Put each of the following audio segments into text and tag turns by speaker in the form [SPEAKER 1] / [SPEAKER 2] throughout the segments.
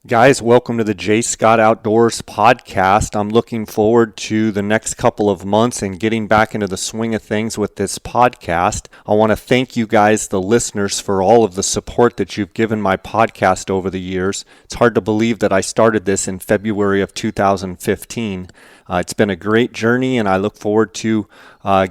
[SPEAKER 1] Guys, welcome to the J. Scott Outdoors podcast. I'm looking forward to the next couple of months and getting back into the swing of things with this podcast. I want to thank you guys, the listeners, for all of the support that you've given my podcast over the years. It's hard to believe that I started this in February of 2015. It's been a great journey, and I look forward to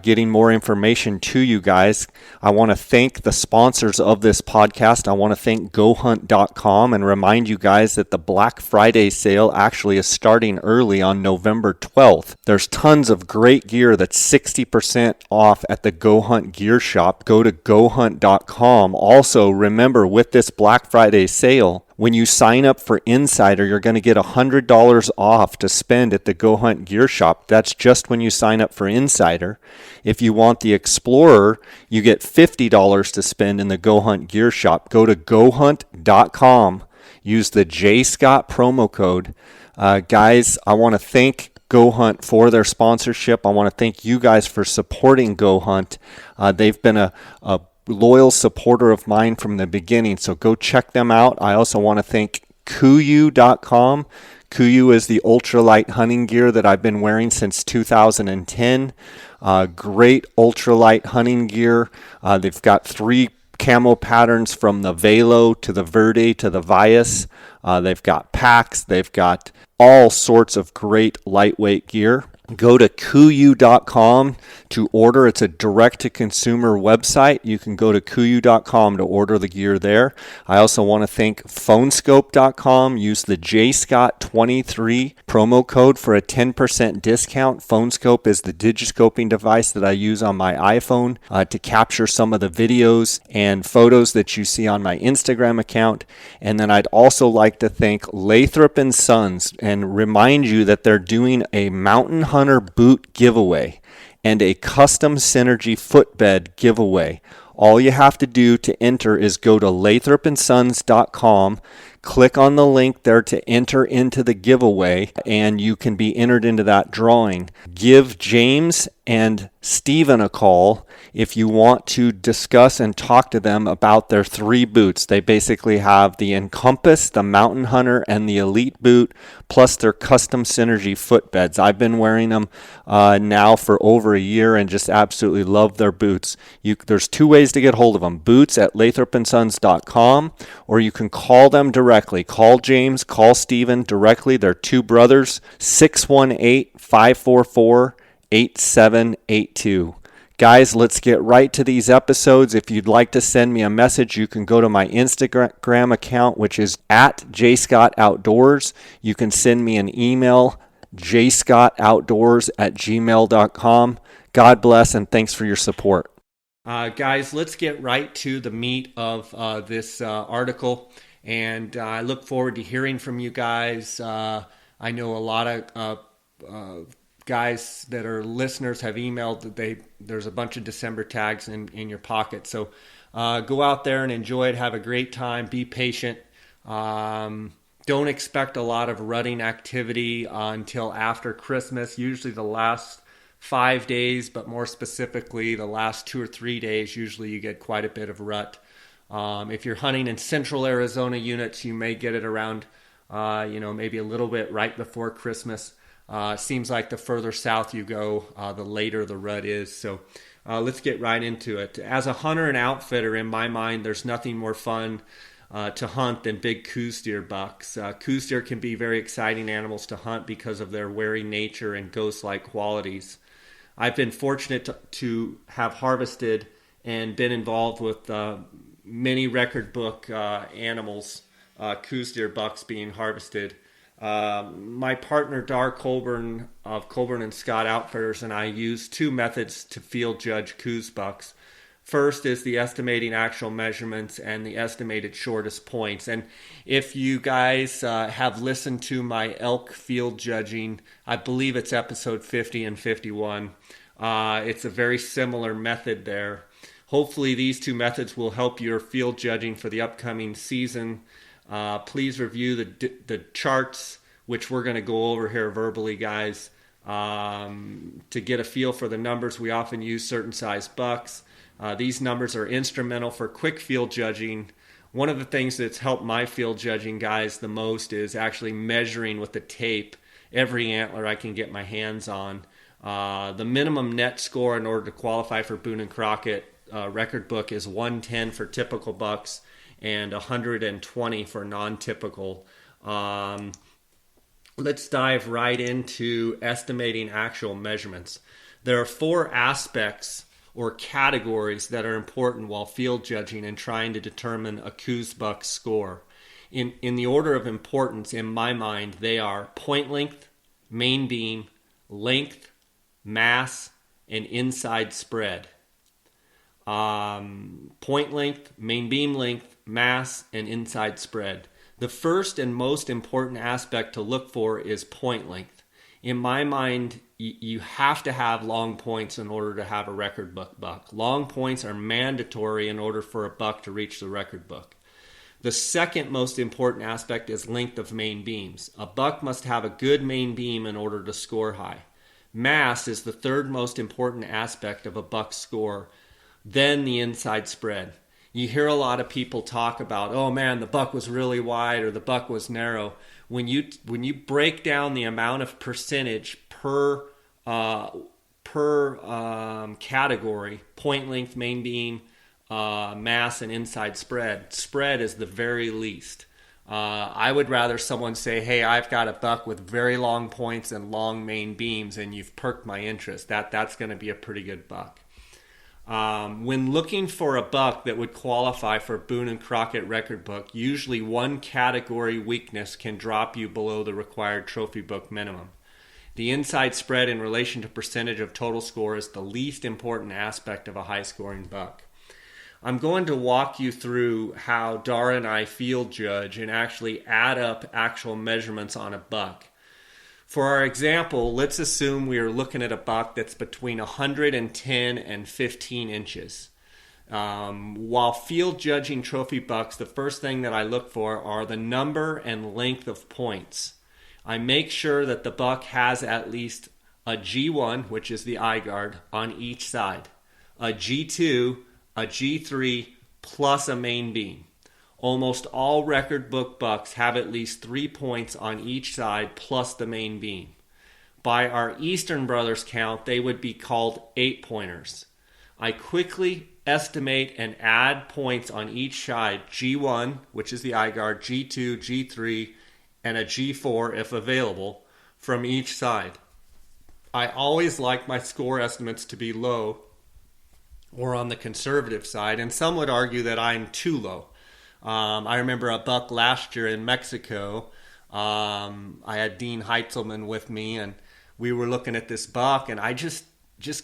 [SPEAKER 1] getting more information to you guys. I want to thank the sponsors of this podcast. I want to thank GoHunt.com and remind you guys that the Black Friday sale actually is starting early on November 12th. There's tons of great gear that's 60% off at the Go Hunt Gear Shop. Go to GoHunt.com. Also, remember, with this Black Friday sale, when you sign up for Insider, you're going to get $100 off to spend at the Go Hunt Gear Shop. That's just when you sign up for Insider. If you want the Explorer, you get $50 to spend in the Go Hunt Gear Shop. Go to GoHunt.com. Use the J Scott promo code. Guys, I want to thank Go Hunt for their sponsorship. I want to thank you guys for supporting Go Hunt. They've been a loyal supporter of mine from the beginning, so go check them out. I also want to thank Coues.com. Coues is the ultralight hunting gear that I've been wearing since 2010. Great ultralight hunting gear. They've got 3 camo patterns from the Velo to the Verde to the Vias. They've got packs. They've got all sorts of great lightweight gear. Go to Coues.com to order. It's a direct-to-consumer website. You can go to Coues.com to order the gear there. I also want to thank Phonescope.com. Use the JScott23 promo code for a 10% discount. Phonescope is the digiscoping device that I use on my iPhone to capture some of the videos and photos that you see on my Instagram account. And then I'd also like to thank Lathrop & Sons and remind you that they're doing a Mountain Hunter boot giveaway and a custom Synergy footbed giveaway. All you have to do to enter is go to lathropsons.com, click on the link there to enter into the giveaway, and you can be entered into that drawing. Give James and Steven a call if you want to discuss and talk to them about their 3 boots. They basically have the Encompass, the Mountain Hunter, and the Elite boot, plus their custom Synergy footbeds. I've been wearing them now for over a year and just absolutely love their boots. There's 2 ways to get hold of them: boots at lathropsons.com, or you can call them directly. Call James, call Steven directly. They're 2 brothers. 618-544-8782. Guys, let's get right to these episodes. If you'd like to send me a message, you can go to my Instagram account, which is at jscottoutdoors. You can send me an email, jscottoutdoors@gmail.com. God bless, and thanks for your support. Guys, let's get right to the meat of this article, and I look forward to hearing from you guys. I know a lot of guys that are listeners have emailed that there's a bunch of December tags in your pocket. So go out there and enjoy it. Have a great time. Be patient. Don't expect a lot of rutting activity until after Christmas. Usually the last 5 days, but more specifically the last 2 or 3 days, usually you get quite a bit of rut. If you're hunting in central Arizona units, you may get it around, maybe a little bit right before Christmas. Seems like the further south you go, the later the rut is. So let's get right into it. As a hunter and outfitter, in my mind, there's nothing more fun to hunt than big Coues deer bucks. Coues deer can be very exciting animals to hunt because of their wary nature and ghost-like qualities. I've been fortunate to have harvested and been involved with many record book animals, Coues deer bucks being harvested. My partner Dar Colburn of Colburn and Scott Outfitters and I use 2 methods to field judge Coues bucks. First is the estimating actual measurements and the estimated shortest points. And if you guys have listened to my elk field judging, I believe it's episode 50 and 51. It's a very similar method there. Hopefully these 2 methods will help your field judging for the upcoming season. Please review the charts, which we're going to go over here verbally, guys, to get a feel for the numbers. We often use certain size bucks. These numbers are instrumental for quick field judging One of the things that's helped my field judging guys the most is actually measuring with the tape every antler I can get my hands on. The minimum net score in order to qualify for Boone and Crockett record book is 110 for typical bucks and 120 for non-typical. Let's dive right into estimating actual measurements. There are 4 aspects or categories that are important while field judging and trying to determine a Coues buck score. In the order of importance, in my mind, they are point length, main beam, length, mass, and inside spread. Point length, main beam length, mass, and inside spread. The first and most important aspect to look for is point length. In my mind, you have to have long points in order to have a record book buck. Long points are mandatory in order for a buck to reach the record book. The second most important aspect is length of main beams. A buck must have a good main beam in order to score high. Mass is the third most important aspect of a buck score, then the inside spread. You hear a lot of people talk about, oh man, the buck was really wide or the buck was narrow. When you break down the amount of percentage per category, point length, main beam, mass, and inside spread, spread is the very least. I would rather someone say, hey, I've got a buck with very long points and long main beams, and you've perked my interest. That's going to be a pretty good buck. When looking for a buck that would qualify for Boone and Crockett record book, usually one category weakness can drop you below the required trophy book minimum. The inside spread in relation to percentage of total score is the least important aspect of a high-scoring buck. I'm going to walk you through how Dara and I field judge and actually add up actual measurements on a buck. For our example, let's assume we are looking at a buck that's between 110 and 15 inches. While field judging trophy bucks, the first thing that I look for are the number and length of points. I make sure that the buck has at least a G1, which is the eye guard, on each side, a G2, a G3, plus a main beam. Almost all record book bucks have at least 3 points on each side plus the main beam. By our Eastern Brothers count, they would be called 8-pointers. I quickly estimate and add points on each side, G1, which is the eye guard, G2, G3, and a G4 if available, from each side. I always like my score estimates to be low or on the conservative side, and some would argue that I'm too low. I remember a buck last year in Mexico. I had Dean Heitzelman with me, and we were looking at this buck, and I just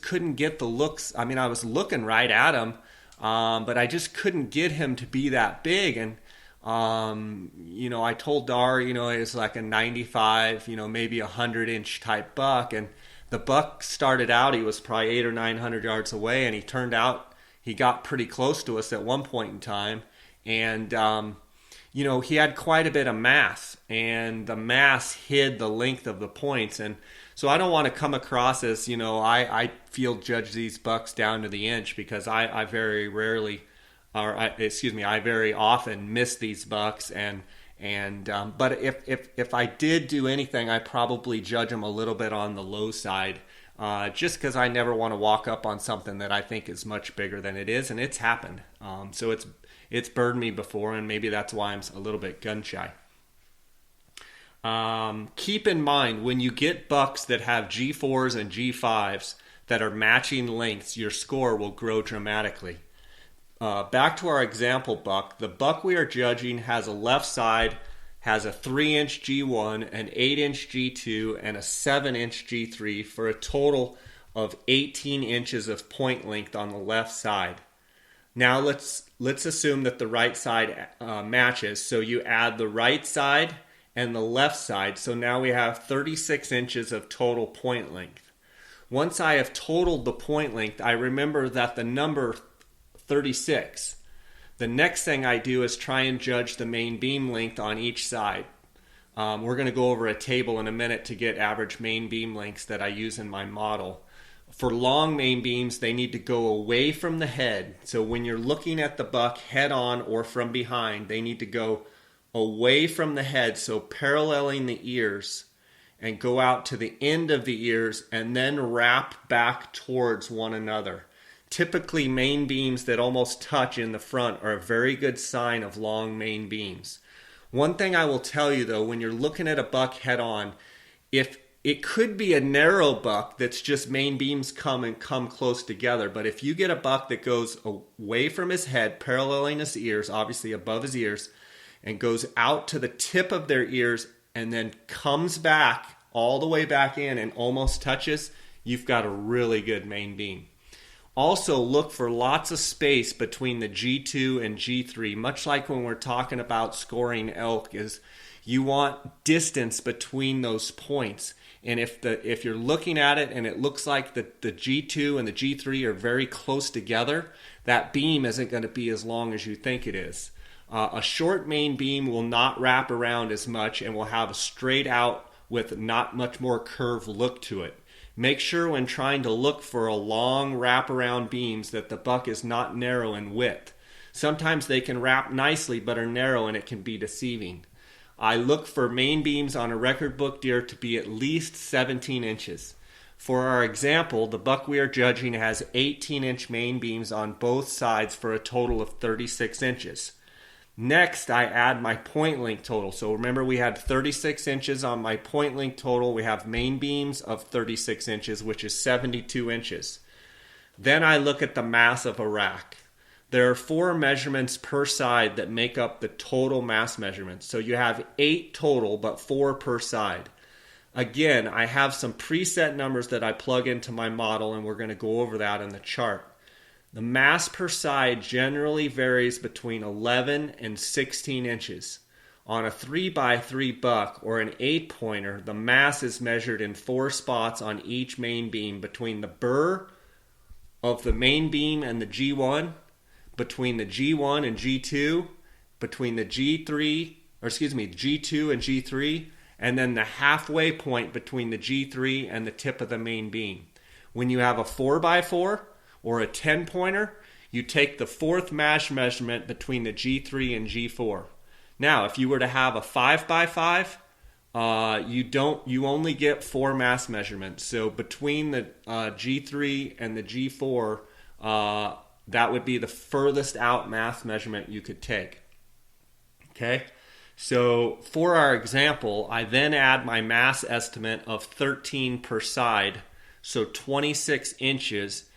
[SPEAKER 1] couldn't get the looks. I mean, I was looking right at him, but I just couldn't get him to be that big. And I told Dar, it was like a 95, maybe 100-inch type buck, and the buck started out, he was probably 800 or 900 yards away, and he turned out he got pretty close to us at one point in time. And, he had quite a bit of mass, and the mass hid the length of the points. And so I don't want to come across as, I field judge these bucks down to the inch, because I very often miss these bucks. But if I did do anything, I probably judge them a little bit on the low side, just because I never want to walk up on something that I think is much bigger than it is, and it's happened. So it's burned me before, and maybe that's why I'm a little bit gun shy. Keep in mind, when you get bucks that have G4s and G5s that are matching lengths, your score will grow dramatically. Back to our example buck, the buck we are judging has a left side, has a 3-inch G1, an 8-inch G2, and a 7-inch G3 for a total of 18 inches of point length on the left side. Now let's assume that the right side matches. So you add the right side and the left side. So now we have 36 inches of total point length. Once I have totaled the point length, I remember that the number 36. The next thing I do is try and judge the main beam length on each side. We're going to go over a table in a minute to get average main beam lengths that I use in my model. For long main beams, they need to go away from the head. So when you're looking at the buck head on or from behind, they need to go away from the head, so paralleling the ears, and go out to the end of the ears and then wrap back towards one another. Typically, main beams that almost touch in the front are a very good sign of long main beams. One thing I will tell you though, when you're looking at a buck head on, if it could be a narrow buck that's just main beams come close together, but if you get a buck that goes away from his head, paralleling his ears, obviously above his ears, and goes out to the tip of their ears and then comes back all the way back in and almost touches, you've got a really good main beam. Also, look for lots of space between the G2 and G3, much like when we're talking about scoring elk, is you want distance between those points. And if you're looking at it and it looks like the G2 and the G3 are very close together, that beam isn't going to be as long as you think it is. A short main beam will not wrap around as much and will have a straight out with not much more curved look to it. Make sure when trying to look for a long wraparound beams that the buck is not narrow in width. Sometimes they can wrap nicely but are narrow and it can be deceiving. I look for main beams on a record book deer to be at least 17 inches. For our example, the buck we are judging has 18-inch main beams on both sides for a total of 36 inches. Next, I add my point length total. So remember, we had 36 inches on my point length total. We have main beams of 36 inches, which is 72 inches. Then I look at the mass of a rack. There are 4 measurements per side that make up the total mass measurement. So you have 8 total, but 4 per side. Again, I have some preset numbers that I plug into my model, and we're going to go over that in the chart. The mass per side generally varies between 11 and 16 inches. On a 3x3 buck or an 8-pointer, the mass is measured in 4 spots on each main beam between the burr of the main beam and the G1, between the G1 and G2, between the G2 and G3, and then the halfway point between the G3 and the tip of the main beam. When you have a 4x4 or a 10-pointer, you take the 4th mass measurement between the G3 and G4. Now, if you were to have a 5x5, you only get 4 mass measurements. So between the G3 and the G4, that would be the furthest out mass measurement you could take. Okay? So for our example, I then add my mass estimate of 13 per side, so 26 inches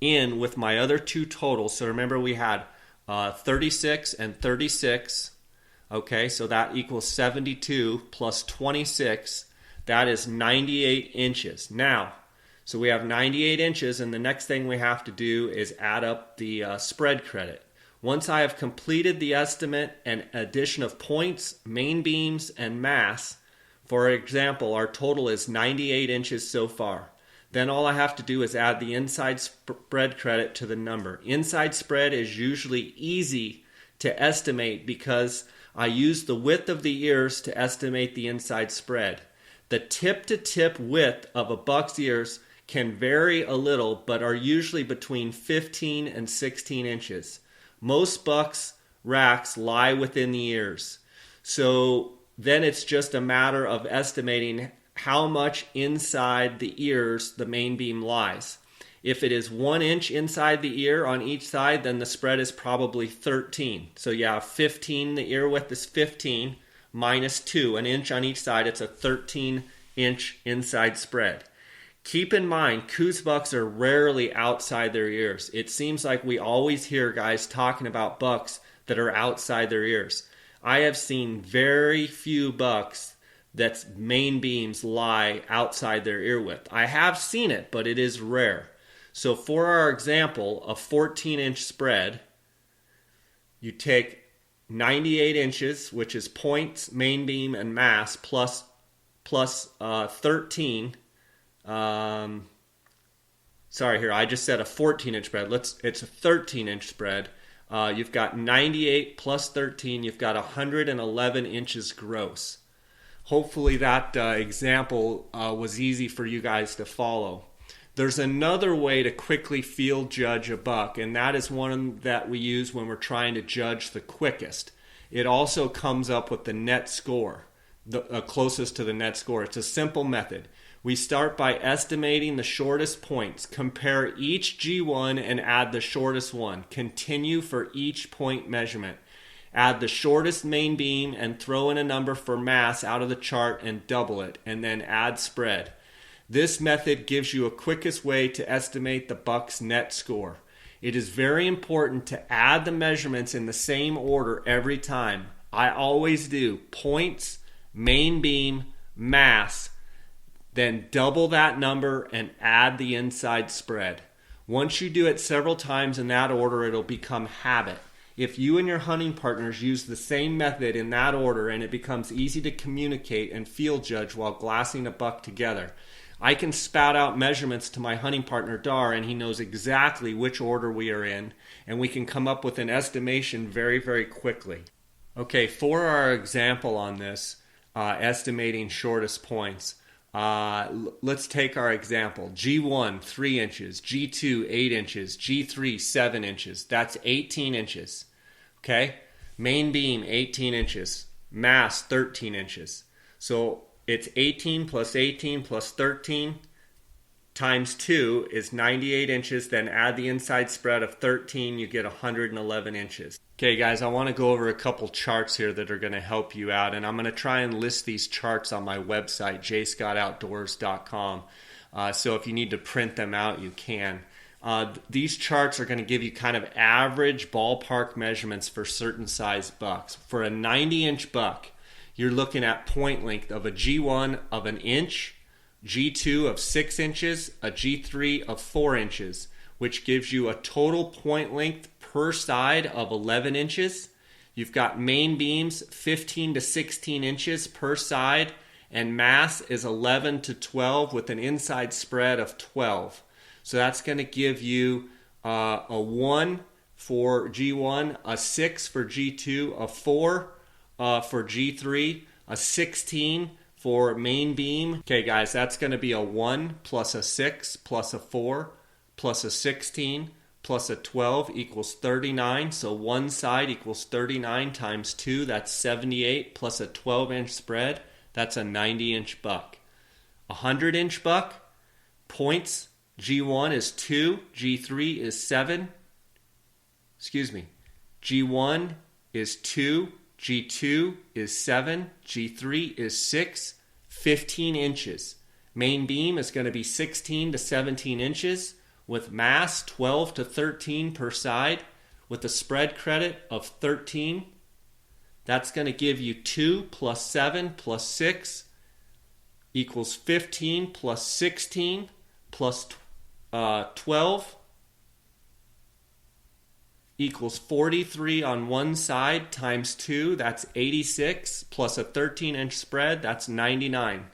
[SPEAKER 1] in with my other 2 totals. So remember, we had 36 and 36. Okay, so that equals 72 plus 26. That is 98 inches. Now, so we have 98 inches, and the next thing we have to do is add up the spread credit. Once I have completed the estimate and addition of points, main beams, and mass, for example, our total is 98 inches so far. Then all I have to do is add the inside spread credit to the number. Inside spread is usually easy to estimate because I use the width of the ears to estimate the inside spread. The tip-to-tip width of a buck's ears can vary a little, but are usually between 15 and 16 inches. Most bucks' racks lie within the ears. So then it's just a matter of estimating how much inside the ears the main beam lies. If it is 1 inch inside the ear on each side, then the spread is probably 13. So you have 15, the ear width is 15 minus 2, an inch on each side. It's a 13-inch inside spread. Keep in mind, Coues bucks are rarely outside their ears. It seems like we always hear guys talking about bucks that are outside their ears. I have seen very few bucks that's main beams lie outside their ear width. I have seen it, but it is rare. So for our example, a 14-inch spread, you take 98 inches, which is points, main beam, and mass, plus 13. I just said a 14-inch spread. It's a 13-inch spread. You've got 98 plus 13. You've got 111 inches gross. Hopefully that example was easy for you guys to follow. There's another way to quickly field judge a buck, and that is one that we use when we're trying to judge the quickest. It also comes up with the net score, the closest to the net score. It's a simple method. We start by estimating the shortest points. Compare each G1 and add the shortest one. Continue for each point measurement. Add the shortest main beam and throw in a number for mass out of the chart and double it, and then add spread. This method gives you a quickest way to estimate the buck's net score. It is very important to add the measurements in the same order every time. I always do points, main beam, mass, then double that number and add the inside spread. Once you do it several times in that order, it'll become habit. If you and your hunting partners use the same method in that order, and it becomes easy to communicate and field judge while glassing a buck together. I can spout out measurements to my hunting partner Dar, and he knows exactly which order we are in, and we can come up with an estimation very, very quickly. Okay, for our example on this, estimating shortest points, let's take our example. G1, 3 inches. G2, 8 inches. G3, 7 inches. That's 18 inches. Okay? Main beam, 18 inches. Mass, 13 inches. So it's 18 plus 18 plus 13 times 2 is 98 inches. Then add the inside spread of 13, you get 111 inches. Okay guys, I want to go over a couple charts here that are going to help you out, and I'm going to try and list these charts on my website, jscottoutdoors.com. So if you need to print them out, you can. These charts are going to give you kind of average ballpark measurements for certain size bucks. For a 90-inch buck, you're looking at point length of a G1 of 1 inch, G2 of 6 inches, a G3 of 4 inches, which gives you a total point length per side of 11 inches. You've got main beams 15 to 16 inches per side, and mass is 11 to 12 with an inside spread of 12. So that's going to give you a 1 for G1, a 6 for G2, a 4 for G3, a 16 for main beam. Okay guys, that's going to be a 1 plus a 6 plus a 4 plus a 16 plus a 12 equals 39. So one side equals 39 times 2, that's 78, plus a 12-inch spread, that's a 90-inch buck. A 100-inch buck, points, G1 is 2, G3 is 7. G1 is 2, G2 is 7, G3 is 6, 15 inches. Main beam is going to be 16 to 17 inches with mass 12 to 13 per side with a spread credit of 13. That's going to give you 2 plus 7 plus 6 equals 15 plus 16 plus 12 equals 43 on one side times 2, that's 86, plus a 13-inch spread, that's 99.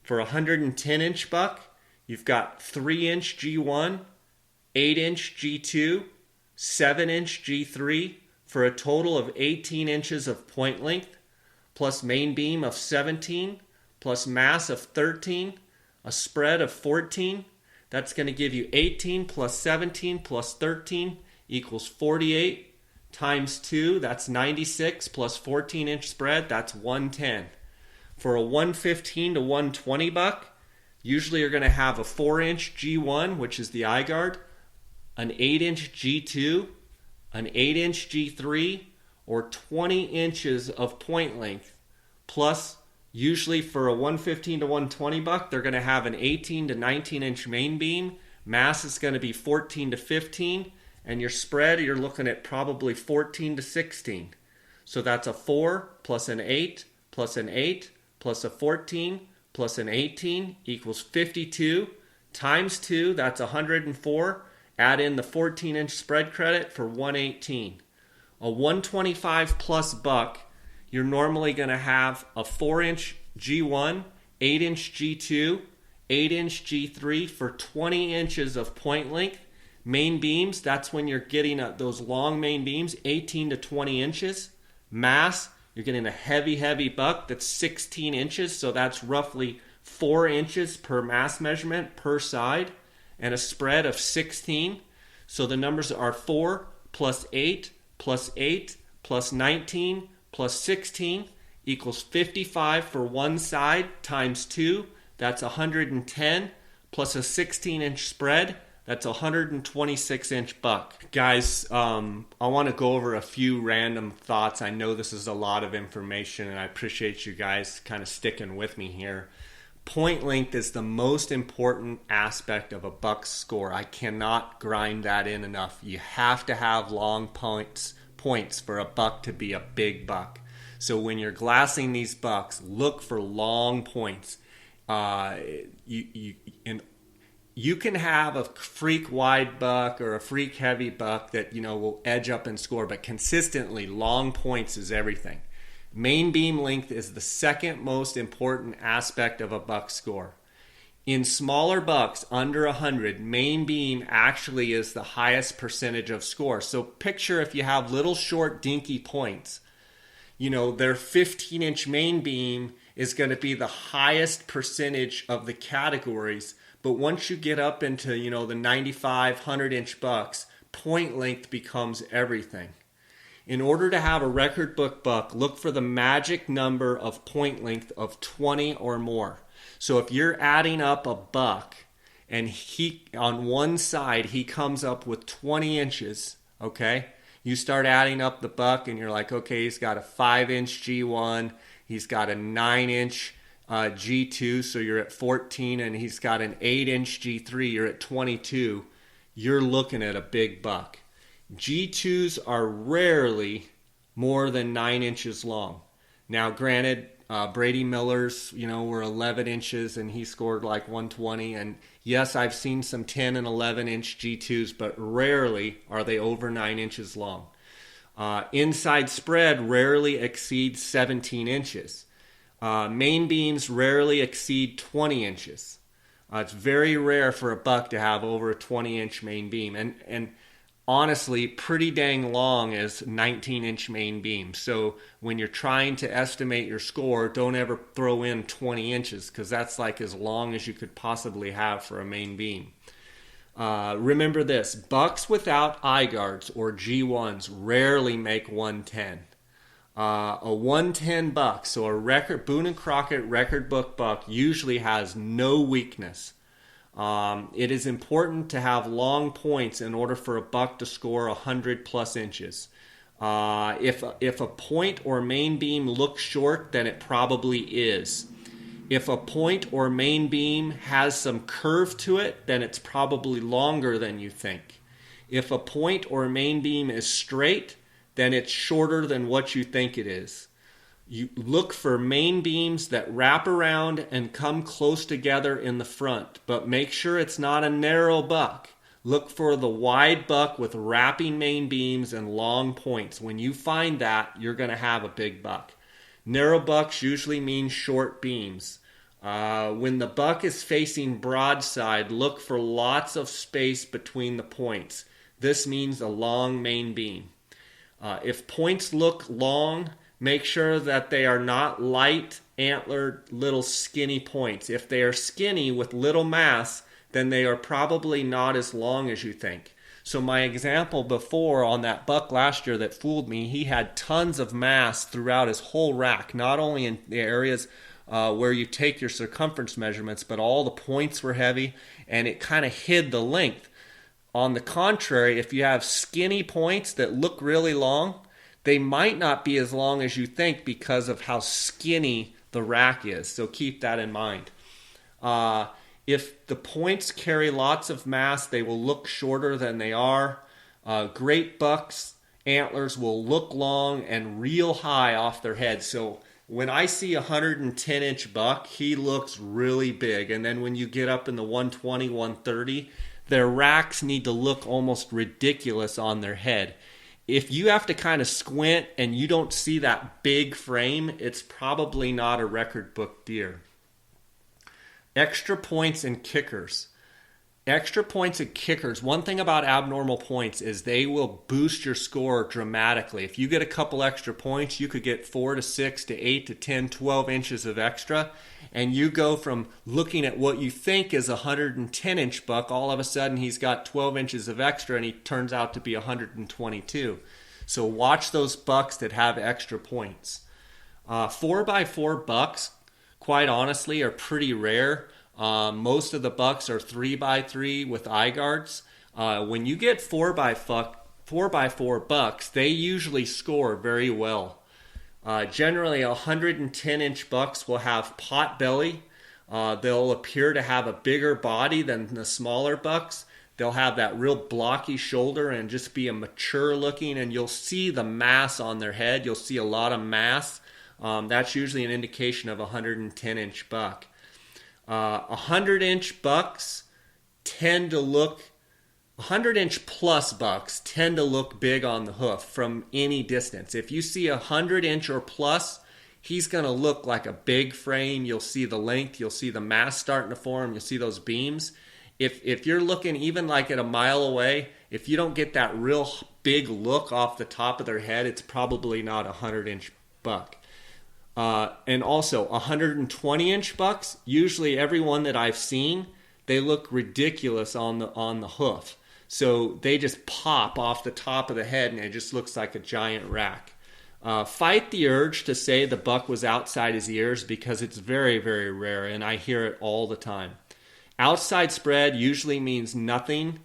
[SPEAKER 1] For a 110-inch buck, you've got 3-inch G1, 8-inch G2, 7-inch G3, for a total of 18 inches of point length, plus main beam of 17, plus mass of 13, a spread of 14. That's going to give you 18 plus 17 plus 13 equals 48 times 2, that's 96, plus 14-inch spread, that's 110. For a 115 to 120 buck, usually you're going to have a 4-inch G1, which is the eye guard, an 8-inch G2, an 8-inch G3, or 20 inches of point length. Plus, usually for a 115 to 120 buck, they're going to have an 18 to 19-inch main beam. Mass is going to be 14 to 15. And your spread, you're looking at probably 14 to 16. So that's a 4 plus an 8 plus an 8 plus a 14 plus an 18 equals 52 times 2, that's 104. Add in the 14-inch spread credit for 118. A 125 plus buck, you're normally going to have a 4-inch G1, 8-inch G2, 8-inch G3 for 20 inches of point length. Main beams, that's when you're getting those long main beams, 18 to 20 inches. Mass, you're getting a heavy buck that's 16 inches, so that's roughly 4 inches per mass measurement per side, and a spread of 16. So the numbers are 4 plus 8 plus 8 plus 19 plus 16 equals 55 for one side times 2. That's 110 plus a 16-inch spread. That's a 126-inch buck. Guys, I want to go over a few random thoughts. I know this is a lot of information, and I appreciate you guys kind of sticking with me here. Point length is the most important aspect of a buck's score. I cannot grind that in enough. You have to have long points for a buck to be a big buck. So when you're glassing these bucks, look for long points. You can have a freak wide buck or a freak heavy buck that will edge up and score, but consistently long points is everything. Main beam length is the second most important aspect of a buck score. In smaller bucks under 100, main beam actually is the highest percentage of score. So picture if you have little short dinky points, their 15-inch main beam is going to be the highest percentage of the categories. But once you get up into, the 95, 100-inch bucks, point length becomes everything. In order to have a record book buck, look for the magic number of point length of 20 or more. So if you're adding up a buck and on one side he comes up with 20 inches, okay? You start adding up the buck and you're like, okay, he's got a 5-inch G1, he's got a 9-inch G2, so you're at 14, and he's got an 8-inch G3, you're at 22. You're looking at a big buck. G2s are rarely more than 9 inches long. Now, granted, Brady Miller's, were 11 inches, and he scored like 120. And yes, I've seen some 10 and 11-inch G2s, but rarely are they over 9 inches long. Inside spread rarely exceeds 17 inches. Main beams rarely exceed 20 inches. It's very rare for a buck to have over a 20-inch main beam. And honestly, pretty dang long is 19-inch main beam. So when you're trying to estimate your score, don't ever throw in 20 inches because that's like as long as you could possibly have for a main beam. Remember this, bucks without eye guards or G1s rarely make 110. A 110 buck, so a Boone and Crockett record book buck usually has no weakness. It is important to have long points in order for a buck to score 100 plus inches. If a point or main beam looks short, then it probably is. If a point or main beam has some curve to it, then it's probably longer than you think. If a point or main beam is straight, then it's shorter than what you think it is. You look for main beams that wrap around and come close together in the front, but make sure it's not a narrow buck. Look for the wide buck with wrapping main beams and long points. When you find that, you're going to have a big buck. Narrow bucks usually mean short beams. When the buck is facing broadside, look for lots of space between the points. This means a long main beam. If points look long, make sure that they are not light, antlered, little skinny points. If they are skinny with little mass, then they are probably not as long as you think. So my example before on that buck last year that fooled me, he had tons of mass throughout his whole rack, not only in the areas where you take your circumference measurements, but all the points were heavy, and it kind of hid the length. On the contrary, if you have skinny points that look really long, they might not be as long as you think because of how skinny the rack is. So keep that in mind. If the points carry lots of mass, they will look shorter than they are. Great bucks' antlers will look long and real high off their head. So when I see a 110-inch buck, he looks really big. And then when you get up in the 120, 130, their racks need to look almost ridiculous on their head. If you have to kind of squint and you don't see that big frame, it's probably not a record book deer. Extra points and kickers. Extra points and kickers. One thing about abnormal points is they will boost your score dramatically. If you get a couple extra points, you could get 4 to 6 to 8 to 10, 12 inches of extra. and you go from looking at what you think is a 110-inch buck, all of a sudden he's got 12 inches of extra and he turns out to be 122. So watch those bucks that have extra points. 4x4 bucks, quite honestly, are pretty rare. Most of the bucks are 3x3 with eye guards. When you get 4x4 bucks, they usually score very well. Generally, 110-inch bucks will have pot belly. They'll appear to have a bigger body than the smaller bucks. They'll have that real blocky shoulder and just be a mature looking, and you'll see the mass on their head. You'll see a lot of mass. That's usually an indication of a 110-inch buck. 100-inch bucks tend to look 100-inch plus bucks tend to look big on the hoof from any distance. If you see 100-inch or plus, he's going to look like a big frame. You'll see the length. You'll see the mass starting to form. You'll see those beams. If you're looking even like at a mile away, if you don't get that real big look off the top of their head, it's probably not a 100-inch buck. And also 120-inch bucks, usually everyone that I've seen, they look ridiculous on the hoof. So they just pop off the top of the head and it just looks like a giant rack. Fight the urge to say the buck was outside his ears because it's very, very rare and I hear it all the time. Outside spread usually means nothing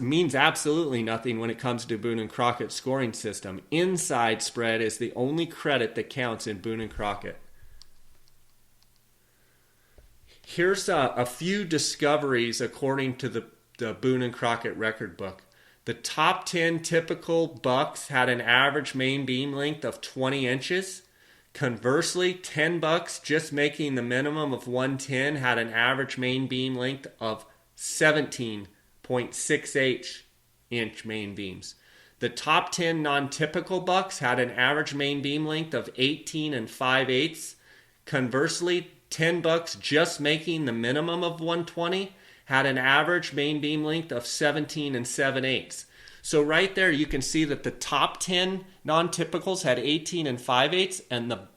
[SPEAKER 1] means absolutely nothing when it comes to Boone and Crockett scoring system. Inside spread is the only credit that counts in Boone and Crockett. Here's a few discoveries according to the Boone and Crockett record book. The top 10 typical bucks had an average main beam length of 20 inches. Conversely, 10 bucks just making the minimum of 110 had an average main beam length of 17.68 inch main beams. The top 10 non-typical bucks had an average main beam length of 18 and 5/8. Conversely, 10 bucks just making the minimum of 120 had an average main beam length of 17 and 7/8. So right there you can see that the top 10 non-typicals had 18 and 5/8 and the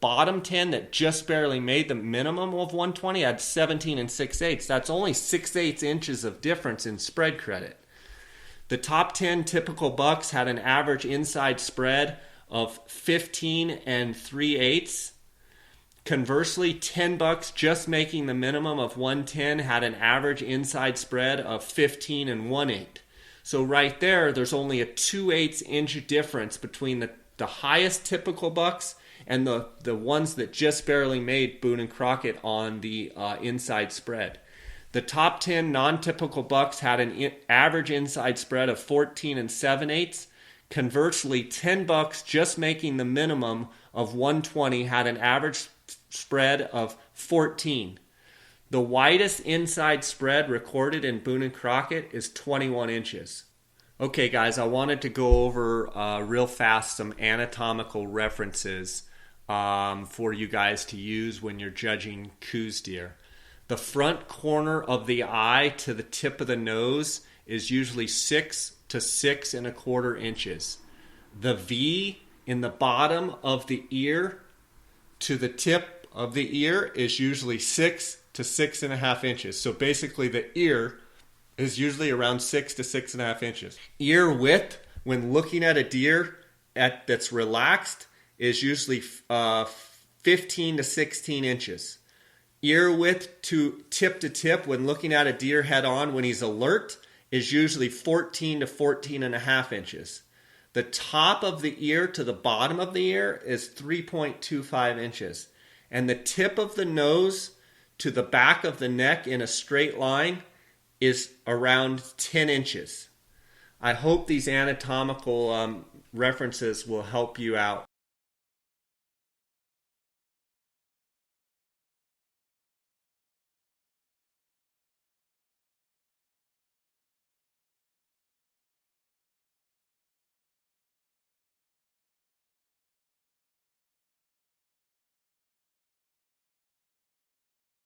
[SPEAKER 1] bottom 10 that just barely made the minimum of 120 had 17 and 6/8. That's only 6/8 inches of difference in spread credit. The top 10 typical bucks had an average inside spread of 15 and 3/8. Conversely, 10 bucks just making the minimum of 110 had an average inside spread of 15 and 1/8. So right there, there's only a 2/8 inch difference between the highest typical bucks and the ones that just barely made Boone and Crockett on the inside spread. The top 10 non-typical bucks had an average inside spread of 14 and 7/8. Conversely, 10 bucks just making the minimum of 120 had an average spread of 14. The widest inside spread recorded in Boone and Crockett is 21 inches. Okay guys, I wanted to go over real fast some anatomical references for you guys to use when you're judging Coues deer. The front corner of the eye to the tip of the nose is usually 6 to 6 1/4 inches. The V in the bottom of the ear to the tip of the ear is usually 6 to 6 1/2 inches. So basically the ear is usually around 6 to 6 1/2 inches. Ear width when looking at a deer that's relaxed is usually 15 to 16 inches. Ear width to tip when looking at a deer head on when he's alert is usually 14 to 14 1/2 inches. The top of the ear to the bottom of the ear is 3.25 inches. And the tip of the nose to the back of the neck in a straight line is around 10 inches. I hope these anatomical references will help you out